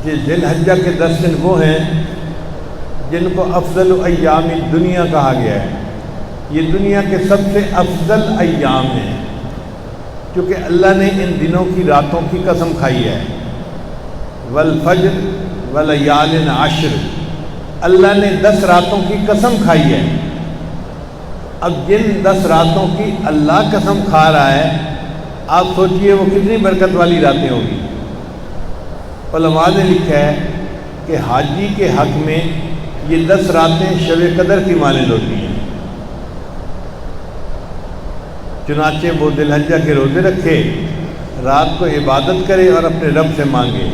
کہ ذی الحجہ کے 10 دن وہ ہیں جن کو افضل ایام دنیا کہا گیا ہے۔ یہ دنیا کے سب سے افضل ایام ہیں، کیونکہ اللہ نے ان دنوں کی راتوں کی قسم کھائی ہے، والفجر ولیال عشر، اللہ نے 10 راتوں کی قسم کھائی ہے۔ اب جن 10 راتوں کی اللہ قسم کھا رہا ہے، آپ سوچئے وہ کتنی برکت والی راتیں ہوں گی۔ علماء نے لکھا ہے کہ حاجی کے حق میں یہ 10 راتیں شب قدر کی مانند ہوتی ہیں، چنانچہ وہ ذی الحجہ کے روزے رکھے، رات کو عبادت کرے اور اپنے رب سے مانگے۔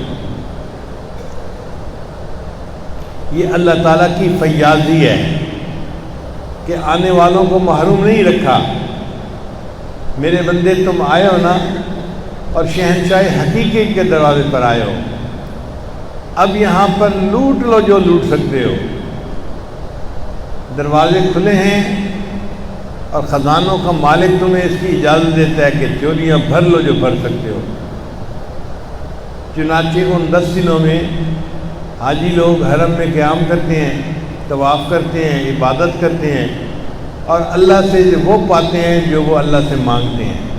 یہ اللہ تعالیٰ کی فیاضی ہے کہ آنے والوں کو محروم نہیں رکھا۔ میرے بندے تم آئے ہو نا، اور شہنشاہ حقیقی کے دروازے پر آئے ہو، اب یہاں پر لوٹ لو جو لوٹ سکتے ہو، دروازے کھلے ہیں اور خزانوں کا مالک تمہیں اس کی اجازت دیتا ہے کہ چوریاں بھر لو جو بھر سکتے ہو۔ چنانچہ ان 10 دنوں میں حاجی لوگ حرم میں قیام کرتے ہیں، طواف کرتے ہیں، عبادت کرتے ہیں، اور اللہ سے وہ پاتے ہیں جو وہ اللہ سے مانگتے ہیں۔